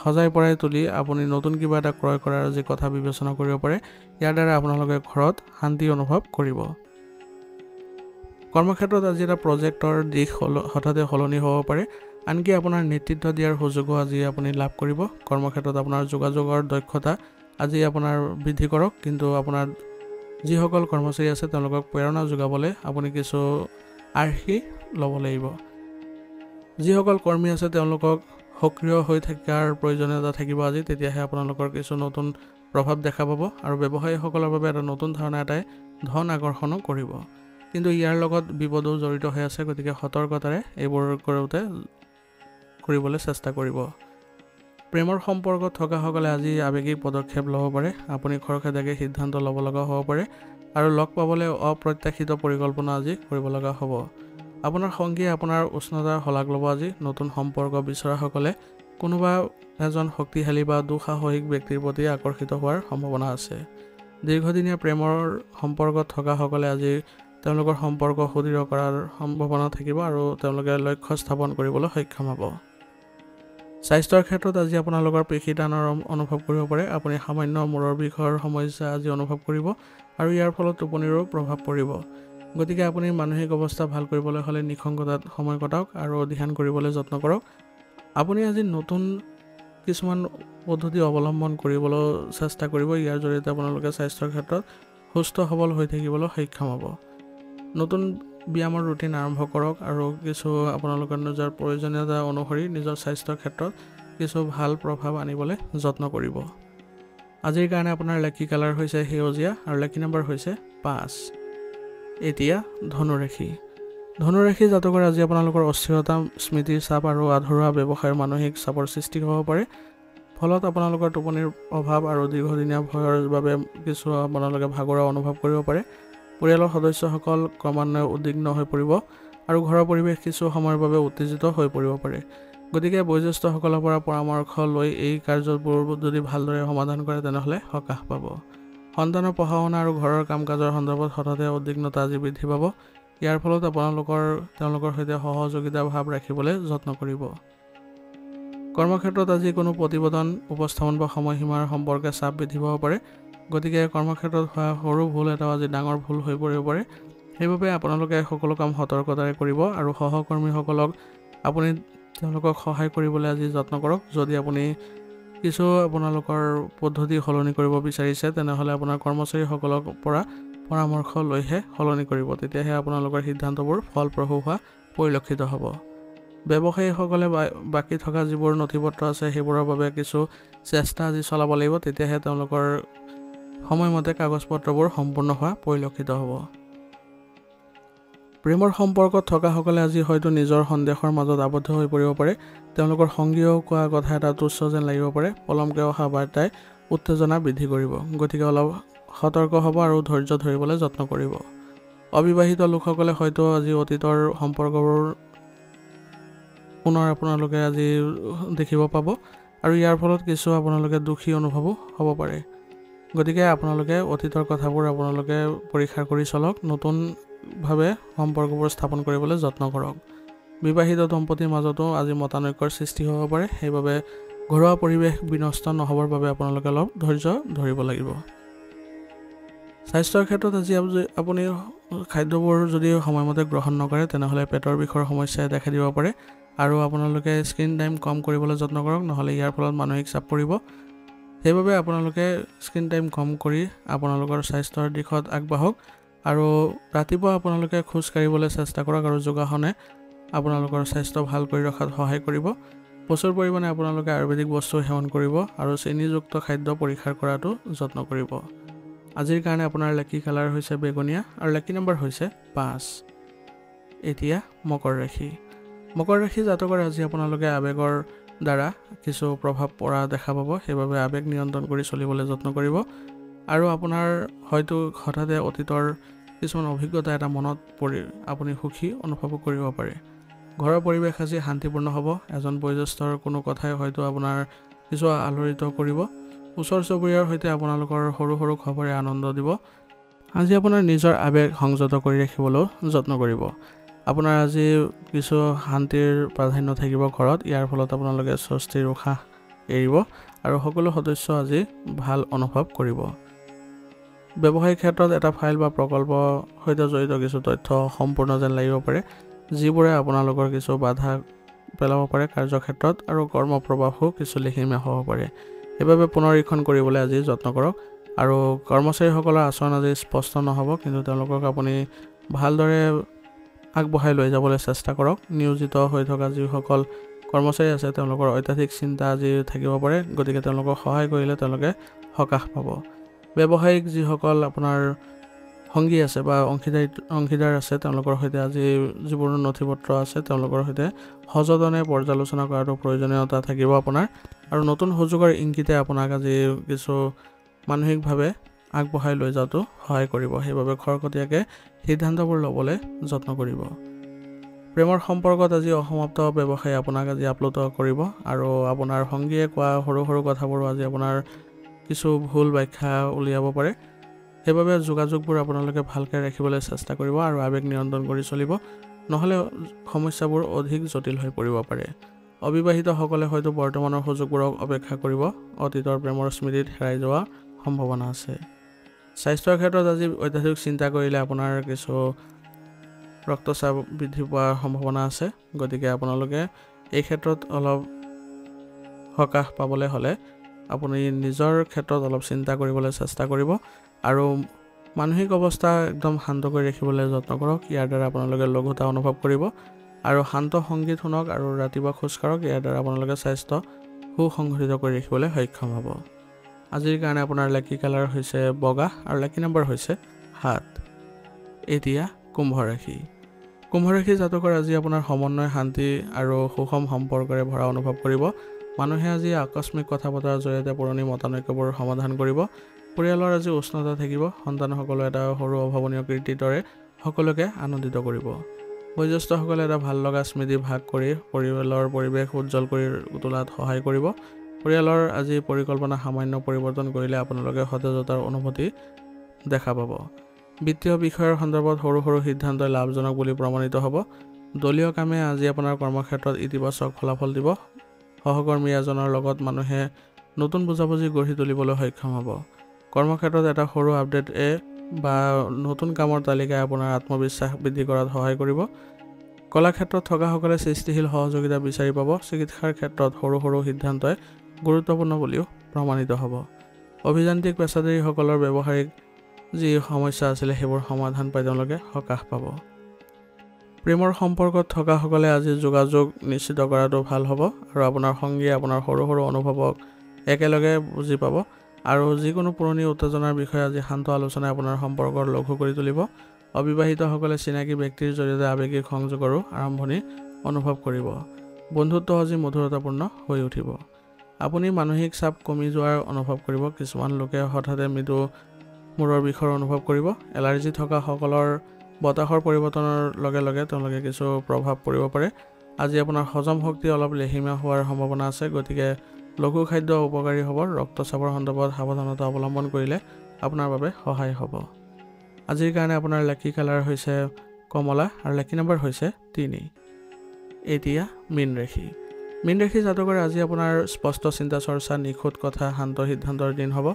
সজাই পৰাই তুলি আপুনি নতুন কিবা এটা ক্ৰয় কৰাৰ যি কথা বিবেচনা কৰিব পাৰে। ইয়াৰ দ্বাৰা আপোনালোকে ঘৰত শান্তি অনুভৱ কৰিব। কৰ্মক্ষেত্ৰত আজি এটা প্ৰজেক্টৰ দিশ হঠাতে সলনি হ'ব পাৰে, আনকি আপোনাৰ নেতৃত্ব দিয়াৰ সুযোগো আজি আপুনি লাভ কৰিব। কৰ্মক্ষেত্ৰত আপোনাৰ যোগাযোগৰ দক্ষতা আজি আপোনাৰ বৃদ্ধি কৰক, কিন্তু আপোনাৰ যিসকল কৰ্মচাৰী আছে তেওঁলোকক প্ৰেৰণা যোগাবলৈ আপুনি কিছু আৰ্হি ল'ব লাগিব। যিসকল কৰ্মী আছে তেওঁলোকক সক্ৰিয় হৈ থকাৰ প্ৰয়োজনীয়তা থাকিব আজি, তেতিয়াহে আপোনালোকৰ কিছু নতুন প্ৰভাৱ দেখা পাব আৰু ব্যৱসায়ীসকলৰ বাবে এটা নতুন ধাৰণা এটাই ধন আকৰ্ষণো কৰিব। কিন্তু ইয়াৰ লগত বিপদো জড়িত হৈ আছে, গতিকে সতৰ্কতাৰে এইবোৰ কৰিবলৈ চেষ্টা কৰিব। প্ৰেমৰ সম্পৰ্কত থকাসকলে আজি আৱেগিক পদক্ষেপ ল'ব পাৰে। আপুনি খৰখেদাকে সিদ্ধান্ত ল'ব লগা হ'ব পাৰে আৰু লগ পাবলৈ অপ্ৰত্যাশিত পৰিকল্পনা আজি কৰিব লগা হ'ব। আপোনাৰ সংগীয়ে আপোনাৰ উষ্ণতাৰ শলাগ ল'ব আজি। নতুন সম্পৰ্ক বিচৰাসকলে কোনোবা এজন শক্তিশালী বা দুঃসাহসিক ব্যক্তিৰ প্ৰতি আকৰ্ষিত হোৱাৰ সম্ভাৱনা আছে। দীৰ্ঘদিনীয়া প্ৰেমৰ সম্পৰ্কত থকাসকলে আজি তেওঁলোকৰ সম্পৰ্ক সুদৃঢ় কৰাৰ সম্ভাৱনা থাকিব আৰু তেওঁলোকে লক্ষ্য স্থাপন কৰিবলৈ সক্ষম হ'ব। স্বাস্থ্যৰ ক্ষেত্ৰত আজি আপোনালোকৰ পেশী টানৰ অনুভৱ কৰিব পাৰে। আপুনি সামান্য মূৰৰ বিষৰ সমস্যা আজি অনুভৱ কৰিব আৰু ইয়াৰ ফলত টোপনিৰো প্ৰভাৱ পৰিব। গতিকে আপুনি মানসিক অৱস্থা ভাল কৰিবলৈ হ'লে নিসংগতাত সময় কটাওক আৰু ধ্যান কৰিবলৈ যত্ন কৰক। আপুনি আজি নতুন কিছুমান পদ্ধতি অৱলম্বন কৰিবলৈ চেষ্টা কৰিব। ইয়াৰ জৰিয়তে আপোনালোকে স্বাস্থ্যৰ ক্ষেত্ৰত সুস্থ সবল হৈ থাকিবলৈ সক্ষম হ'ব। নতুন ব্যায়ামৰ ৰুটিন আৰম্ভ কৰক আৰু কিছু আপোনালোকৰ নিজৰ প্ৰয়োজনীয়তা অনুসৰি নিজৰ স্বাস্থ্যৰ ক্ষেত্ৰত কিছু ভাল প্ৰভাৱ আনিবলৈ যত্ন কৰিব। আজিৰ কাৰণে আপোনাৰ লাকি কালাৰ হৈছে সেউজীয়া আৰু লাকি নম্বৰ হৈছে 5। এতিয়া ধনুৰাশি জাতকৰ আজি আপোনালোকৰ অস্থিৰতা, স্মৃতিৰ চাপ আৰু আধৰুৱা ব্যৱসায়ৰ মানসিক চাপৰ সৃষ্টি হ'ব পাৰে। ফলত আপোনালোকৰ টোপনিৰ অভাৱ আৰু দীৰ্ঘদিনীয়া ভয়ৰ বাবে কিছু আপোনালোকে ভাগৰুৱা অনুভৱ কৰিব পাৰে। পৰিয়ালৰ সদস্যসকল ক্ৰমান্বয়ে উদ্বিগ্ন হৈ পৰিব আৰু ঘৰৰ পৰিৱেশ কিছু সময়ৰ বাবে উত্তেজিত হৈ পৰিব পাৰে। গতিকে বয়োজ্যেষ্ঠসকলৰ পৰা পৰামৰ্শ লৈ এই কাৰ্যবোৰ যদি ভালদৰে সমাধান কৰে তেনেহ'লে সকাহ পাব। সন্তানৰ পঢ়া শুনা আৰু ঘৰৰ কাম কাজৰ সন্দৰ্ভত হঠাতে উদ্বিগ্নতা আজি বৃদ্ধি পাব। ইয়াৰ ফলত তেওঁলোকৰ সৈতে সহযোগিতা ভাৱ ৰাখিবলৈ যত্ন কৰিব। কৰ্মক্ষেত্ৰত আজি কোনো প্ৰতিবেদন উপস্থাপন বা সময়সীমাৰ সম্পৰ্কে চাপ বৃদ্ধি পাব পাৰে। গতিকে কৰ্মক্ষেত্ৰত হোৱা সৰু ভুল এটাও আজি ডাঙৰ ভুল হৈ পৰিব পাৰে। সেইবাবে আপোনালোকে সকলো কাম সতৰ্কতাৰে কৰিব আৰু সহকৰ্মীসকলক আপুনি তেওঁলোকক সহায় কৰিবলৈ আজি যত্ন কৰক। যদি আপুনি কিছু আপোনালোকৰ পদ্ধতি সলনি কৰিব বিচাৰিছে তেনেহ'লে আপোনাৰ কৰ্মচাৰীসকলৰ পৰা পৰামৰ্শ লৈহে সলনি কৰিব। তেতিয়াহে আপোনালোকৰ সিদ্ধান্তবোৰ ফলপ্ৰসূ হোৱা পৰিলক্ষিত হ'ব। ব্যৱসায়ীসকলে বাকী থকা যিবোৰ নথিপত্ৰ আছে সেইবোৰৰ বাবে কিছু চেষ্টা আজি চলাব লাগিব। তেতিয়াহে তেওঁলোকৰ সময়মতে কাগজ পত্ৰবোৰ সম্পূৰ্ণ হোৱা পৰিলক্ষিত হ'ব। প্ৰেমৰ সম্পৰ্কত থকাসকলে আজি হয়তো নিজৰ সন্দেহৰ মাজত আবদ্ধ হৈ পৰিব পাৰে। তেওঁলোকৰ সংগীয়েও কোৱা কথা এটা তুচ্ছ যেন লাগিব পাৰে। পলমকৈ অহা বাৰ্তাই উত্তেজনা বৃদ্ধি কৰিব। গতিকে অলপ সতৰ্ক হ'ব আৰু ধৈৰ্য ধৰিবলৈ যত্ন কৰিব। অবিবাহিত লোকসকলে হয়তো আজি অতীতৰ সম্পৰ্কবোৰ পুনৰ আপোনালোকে আজি দেখিব পাব আৰু ইয়াৰ ফলত কিছু আপোনালোকে দুখী অনুভৱো হ'ব পাৰে। গতিকে আপোনালোকে অতীতৰ কথাবোৰ আপোনালোকে পৰীক্ষা কৰি চলক। নতুনভাৱে সম্পৰ্কবোৰ স্থাপন কৰিবলৈ যত্ন কৰক। বিবাহিত দম্পতীৰ মাজতো আজি মতানৈক্যৰ সৃষ্টি হ'ব পাৰে। সেইবাবে ঘৰুৱা পৰিৱেশ বিনষ্ট নহ'বৰ বাবে আপোনালোকে অলপ ধৈৰ্য ধৰিব লাগিব। স্বাস্থ্যৰ ক্ষেত্ৰত আজি আপুনি খাদ্যবোৰ যদি সময়মতে গ্ৰহণ নকৰে তেনেহ'লে পেটৰ বিষৰ সমস্যাই দেখা দিব পাৰে আৰু আপোনালোকে স্ক্ৰীন টাইম কম কৰিবলৈ যত্ন কৰক, নহ'লে ইয়াৰ ফলত মানসিক চাপ পৰিব। সেইবাবে আপোনালোকে স্ক্ৰীন টাইম কম কৰি আপোনালোকৰ স্বাস্থ্যৰ দিশত আগবাঢ়ক আৰু ৰাতিপুৱা আপোনালোকে খোজ কাঢ়িবলৈ চেষ্টা কৰক আৰু যোগাসনে আপোনালোকৰ স্বাস্থ্য ভাল কৰি ৰখাত সহায় কৰিব। প্ৰচুৰ পৰিমাণে আপোনালোকে আয়ুৰ্বেদিক বস্তু সেৱন কৰিব আৰু চেনিযুক্ত খাদ্য পৰিহাৰ কৰাটো যত্ন কৰিব। আজিৰ কাৰণে আপোনাৰ লাকি কালাৰ হৈছে বেঙুনীয়া আৰু লাকি নম্বৰ হৈছে 5। এতিয়া মকৰ ৰাশি জাতকৰ আজি আপোনালোকে আৱেগৰ দ্বাৰা কিছু প্ৰভাৱ পৰা দেখা পাব। সেইবাবে আৱেগ নিয়ন্ত্ৰণ কৰি চলিবলৈ যত্ন কৰিব আৰু আপোনাৰ হয়তো হঠাতে অতীতৰ কিছুমান অভিজ্ঞতা এটা মনত পৰি আপুনি সুখী অনুভৱ কৰিব পাৰে। ঘৰৰ পৰিৱেশ আজি শান্তিপূৰ্ণ হ'ব। এজন বয়োজ্যেষ্ঠৰ কোনো কথাই হয়তো আপোনাৰ কিছু আলোড়িত কৰিব। ওচৰ চুবুৰীয়াৰ সৈতে আপোনালোকৰ সৰু সৰু খবৰে আনন্দ দিব। আজি আপোনাৰ নিজৰ আৱেগ সংযত কৰি ৰাখিবলৈও যত্ন কৰিব। আপোনাৰ আজি কিছু শান্তিৰ প্ৰাধান্য থাকিব ঘৰত। ইয়াৰ ফলত আপোনালোকে স্বস্তিৰ উশাহ এৰিব আৰু সকলো সদস্য আজি ভাল অনুভৱ কৰিব। ব্যৱসায়িক ক্ষেত্ৰত এটা ফাইল বা প্ৰকল্পৰ সৈতে জড়িত কিছু তথ্য সম্পূৰ্ণ যেন লাগিব পাৰে, যিবোৰে আপোনালোকৰ কিছু বাধা পেলাব পাৰে কাৰ্যক্ষেত্ৰত আৰু কৰ্ম প্ৰবাহো কিছু লিখিমীয়া হ'ব পাৰে। সেইবাবে পুনৰীক্ষণ কৰিবলৈ আজি যত্ন কৰক আৰু কৰ্মচাৰীসকলৰ আচৰণ আজি স্পষ্ট নহ'ব, কিন্তু তেওঁলোকক আপুনি ভালদৰে আগবঢ়াই লৈ যাবলৈ চেষ্টা কৰক। নিয়োজিত হৈ থকা যিসকল কৰ্মচাৰী আছে তেওঁলোকৰ অত্যাধিক চিন্তা আজি থাকিব পাৰে, গতিকে তেওঁলোকক সহায় কৰিলে তেওঁলোকে সকাহ পাব। ব্যৱসায়িক যিসকল আপোনাৰ সংগী আছে বা অংশীদাৰ আছে তেওঁলোকৰ সৈতে আজি যিবোৰ নথিপত্ৰ আছে তেওঁলোকৰ সৈতে সযতনে পৰ্যালোচনা কৰাটো প্ৰয়োজনীয়তা থাকিব আপোনাৰ। আৰু নতুন সুযোগৰ ইংগিতে আপোনাক আজি কিছু মানসিকভাৱে আগবঢ়াই লৈ যোৱাটো সহায় কৰিব, সেইবাবে খৰতকীয়াকৈ সিদ্ধান্তবোৰ ল'বলৈ যত্ন কৰিব। প্ৰেমৰ সম্পৰ্কত আজি অসমাপ্ত ব্যৱসায় আপোনাক আজি আপ্লুত কৰিব আৰু আপোনাৰ সংগীয়ে কোৱা সৰু সৰু কথাবোৰো আজি আপোনাৰ কিছু ভুল ব্যাখ্যা উলিয়াব পাৰে, সেইবাবে যোগাযোগবোৰ আপোনালোকে ভালকৈ ৰাখিবলৈ চেষ্টা কৰিব আৰু আৱেগ নিয়ন্ত্ৰণ কৰি চলিব, নহ'লে সমস্যাবোৰ অধিক জটিল হৈ পৰিব পাৰে। অবিবাহিতসকলে হয়তো বৰ্তমানৰ সুযোগবোৰক অপেক্ষা কৰিব, অতীতৰ প্ৰেমৰ স্মৃতিত হেৰাই যোৱা সম্ভাৱনা আছে। স্বাস্থ্যৰ ক্ষেত্ৰত আজি অত্যাধিক চিন্তা কৰিলে আপোনাৰ কিছু ৰক্তচাপ বৃদ্ধি পোৱাৰ সম্ভাৱনা আছে, গতিকে আপোনালোকে এই ক্ষেত্ৰত অলপ সকাহ পাবলৈ হ'লে আপুনি নিজৰ ক্ষেত্ৰত অলপ চিন্তা কৰিবলৈ চেষ্টা কৰিব আৰু মানসিক অৱস্থা একদম শান্ত কৰি ৰাখিবলৈ যত্ন কৰক। ইয়াৰ দ্বাৰা আপোনালোকে লঘুতা অনুভৱ কৰিব আৰু শান্ত সংগীত শুনক আৰু ৰাতিপুৱা খোজ কাঢ়ক। ইয়াৰ দ্বাৰা আপোনালোকে স্বাস্থ্য সুসংগঠিত কৰি ৰাখিবলৈ সক্ষম হ'ব। আজিৰ কাৰণে আপোনাৰ লাকি কালাৰ হৈছে বগা আৰু লাকি নম্বৰ হৈছে 7। এতিয়া কুম্ভ ৰাশি। কুম্ভ ৰাশি জাতকৰ আজি আপোনাৰ সমন্বয়, শান্তি আৰু সুষম সম্পৰ্কৰে ভৰা অনুভৱ কৰিব। মানুহে আজি আকস্মিক কথা বতৰাৰ জৰিয়তে পুৰণি মতানৈক্যবোৰ সমাধান কৰিব। পৰিয়ালৰ আজি উষ্ণতা থাকিব। সন্তানসকলে এটা সৰু অভাৱনীয় কীৰ্তিৰ দৰে সকলোকে আনন্দিত কৰিব। বয়োজ্যেষ্ঠসকলে এটা ভাল লগা স্মৃতি ভাগ কৰি পৰিয়ালৰ পৰিৱেশ উজ্জ্বল কৰি তোলাত সহায় কৰিব। পৰিয়ালৰ আজি পৰিকল্পনা সামান্য পৰিৱৰ্তন কৰিলে আপোনালোকে সতেজতাৰ অনুভূতি দেখা পাব। বিত্তীয় বিষয়ৰ সন্দৰ্ভত সৰু সৰু সিদ্ধান্তই লাভজনক বুলি প্ৰমাণিত হ'ব। দলীয় কামে আজি আপোনাৰ কৰ্মক্ষেত্ৰত ইতিবাচক ফলাফল দিব। সহকৰ্মী এজনৰ লগত মানুহে নতুন বুজাবুজি গঢ়ি তুলিবলৈ সক্ষম হ'ব। কৰ্মক্ষেত্ৰত এটা সৰু আপডেটে বা নতুন কামৰ তালিকাই আপোনাৰ আত্মবিশ্বাস বৃদ্ধি কৰাত সহায় কৰিব। কলাক্ষেত্ৰত থকাসকলে সৃষ্টিশীল সহযোগিতা বিচাৰি পাব। চিকিৎসাৰ ক্ষেত্ৰত সৰু সৰু সিদ্ধান্তই গুৰুত্বপূৰ্ণ বুলিও প্ৰমাণিত হ'ব। অভিযান্ত্ৰিক পেছাদাৰীসকলৰ ব্যৱহাৰিক যি সমস্যা আছিলে সেইবোৰ সমাধান পাই তেওঁলোকে সকাহ পাব। প্ৰেমৰ সম্পৰ্কত থকাসকলে আজি যোগাযোগ নিশ্চিত কৰাটো ভাল হ'ব আৰু আপোনাৰ সংগীয়ে আপোনাৰ সৰু সৰু অনুভৱক একেলগে বুজি পাব আৰু যিকোনো পুৰণি উত্তেজনাৰ বিষয়ে আজি শান্ত আলোচনাই আপোনাৰ সম্পৰ্কৰ লঘু কৰি তুলিব। অবিবাহিতসকলে চিনাকি ব্যক্তিৰ জৰিয়তে আৱেগিক সংযোগৰো আৰম্ভণি অনুভৱ কৰিব। বন্ধুত্ব আজি মধুৰতাপূৰ্ণ হৈ উঠিব। আপুনি মানসিক চাপ কমি যোৱাৰ অনুভৱ কৰিব। কিছুমান লোকে হঠাতে মৃদু মূৰৰ বিষৰ অনুভৱ কৰিব। এলাৰ্জি থকা সকলৰ বতাহৰ পৰিৱৰ্তনৰ লগে লগে তেওঁলোকে কিছু প্ৰভাৱ পৰিব পাৰে। আজি আপোনাৰ হজম শক্তি অলপ লেহিমা হোৱাৰ সম্ভাৱনা আছে, গতিকে লঘু খাদ্য উপকাৰী হ'ব। ৰক্তচাপৰ সন্দৰ্ভত সাৱধানতা অৱলম্বন কৰিলে আপোনাৰ বাবে সহায় হ'ব। আজিৰ কাৰণে আপোনাৰ লাকি কালাৰ হৈছে কমলা আৰু লাকি নম্বৰ হৈছে 3। এতিয়া মীন ৰাশি। মীন ৰাশি জাতকৰ আজি আপোনাৰ স্পষ্ট চিন্তা চৰ্চা, নিখুঁত কথা, শান্ত সিদ্ধান্তৰ দিন হ'ব।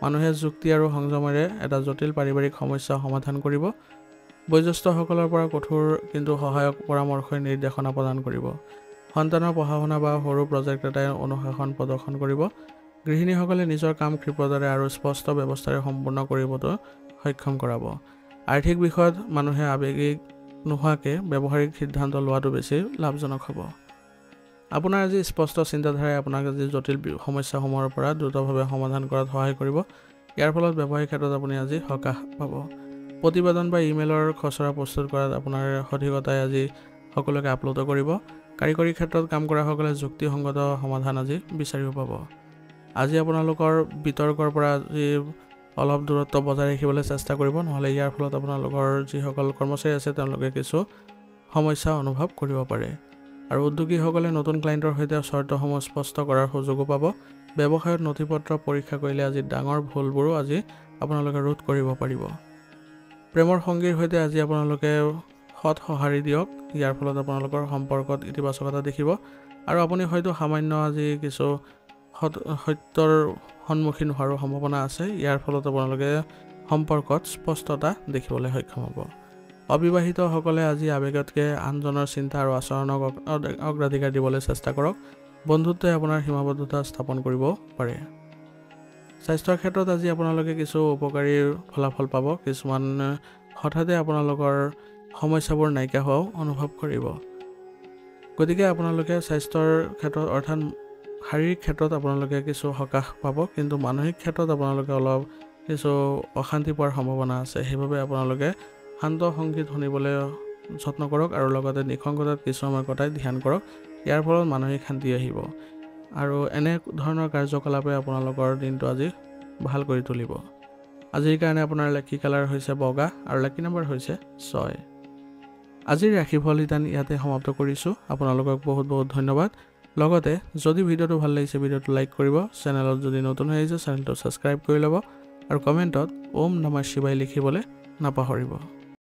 মানুহে যুক্তি আৰু সংযমেৰে এটা জটিল পাৰিবাৰিক সমস্যা সমাধান কৰিব। বয়োজ্যেষ্ঠসকলৰ পৰা কঠোৰ কিন্তু সহায়ক পৰামৰ্শই নিৰ্দেশনা প্ৰদান কৰিব। সন্তানৰ পঢ়া শুনা বা সৰু প্ৰজেক্ট এটাই অনুশাসন প্ৰদৰ্শন কৰিব। গৃহিণীসকলে নিজৰ কাম ক্ষিপ্ৰতাৰে আৰু স্পষ্ট ব্যৱস্থাৰে সম্পূৰ্ণ কৰিবলৈ সক্ষম কৰাব। আৰ্থিক বিষয়ত মানুহে আৱেগিক নোহোৱাকৈ ব্যৱহাৰিক সিদ্ধান্ত লোৱাটো বেছি লাভজনক হ'ব। আপোনাৰ আজি স্পষ্ট চিন্তাধাৰাই আপোনাক আজি জটিল সমস্যাসমূহৰ পৰা দ্ৰুতভাৱে সমাধান কৰাত সহায় কৰিব। ইয়াৰ ফলত ব্যৱসায়িক ক্ষেত্ৰত আপুনি আজি সকাহ পাব। প্ৰতিবেদন বা ইমেইলৰ খচৰা প্ৰস্তুত কৰাত আপোনাৰ সঠিকতাই আজি সকলোকে আপ্লুত কৰিব। কাৰিকৰী ক্ষেত্ৰত কাম কৰাসকলে যুক্তিসংগত সমাধান আজি বিচাৰিব পাব। আজি আপোনালোকৰ বিতৰ্কৰ পৰা আজি অলপ দূৰত্ব বজাই ৰাখিবলৈ চেষ্টা কৰিব, নহ'লে ইয়াৰ ফলত আপোনালোকৰ যিসকল কৰ্মচাৰী আছে তেওঁলোকে কিছু সমস্যা অনুভৱ কৰিব পাৰে। আৰু উদ্যোগীসকলে নতুন ক্লায়েণ্টৰ সৈতে চৰ্তসমূহ স্পষ্ট কৰাৰ সুযোগো পাব। ব্যৱসায়ত নথিপত্ৰ পৰীক্ষা কৰিলে আজি ডাঙৰ ভুলবোৰো আজি আপোনালোকে ৰোধ কৰিব পাৰিব। প্ৰেমৰ সংগীৰ সৈতে আজি আপোনালোকে সৎ সঁহাৰি দিয়ক। ইয়াৰ ফলত আপোনালোকৰ সম্পৰ্কত ইতিবাচকতা দেখিব আৰু আপুনি হয়তো সামান্য আজি কিছু সত্যৰ সন্মুখীন হোৱাৰো সম্ভাৱনা আছে। ইয়াৰ ফলত আপোনালোকে সম্পৰ্কত স্পষ্টতা দেখিবলৈ সক্ষম হ'ব। অবিবাহিতসকলে আজি আৱেগতকৈ আনজনৰ চিন্তা আৰু আচৰণক অগ্ৰাধিকাৰ দিবলৈ চেষ্টা কৰক। বন্ধুত্বই আপোনাৰ সীমাবদ্ধতা স্থাপন কৰিব পাৰে। স্বাস্থ্যৰ ক্ষেত্ৰত আজি আপোনালোকে কিছু উপকাৰী ফলাফল পাব। কিছুমান হঠাতে আপোনালোকৰ সমস্যাবোৰ নাইকিয়া হোৱাও অনুভৱ কৰিব। গতিকে আপোনালোকে স্বাস্থ্যৰ ক্ষেত্ৰত অৰ্থাৎ শাৰীৰিক ক্ষেত্ৰত আপোনালোকে কিছু সকাহ পাব, কিন্তু মানসিক ক্ষেত্ৰত আপোনালোকে অলপ কিছু অশান্তি পোৱাৰ সম্ভাৱনা আছে। সেইবাবে আপোনালোকে শান্ত সংগীত শুনিবলৈ যত্ন কৰক আৰু লগতে নিসংগতাত কিছু সময় কটাই ধ্যান কৰক। ইয়াৰ ফলত মানসিক শান্তি আহিব আৰু এনে ধৰণৰ কাৰ্যকলাপে আপোনালোকৰ দিনটো আজি ভাল কৰি তুলিব। আজিৰ কাৰণে আপোনাৰ লাকি কালাৰ হৈছে বগা আৰু লাকি নম্বৰ হৈছে 6। আজিৰ ৰাশিফল শিতান ইয়াতে সমাপ্ত কৰিছোঁ। আপোনালোকক বহুত বহুত ধন্যবাদ। লগতে যদি ভিডিঅ'টো ভাল লাগিছে ভিডিঅ'টো লাইক কৰিব, চেনেলত যদি নতুন হৈ আহিছে চেনেলটো ছাবস্ক্ৰাইব কৰি ল'ব আৰু কমেণ্টত ওম নমঃ শিৱায় লিখিবলৈ নাপাহৰিব।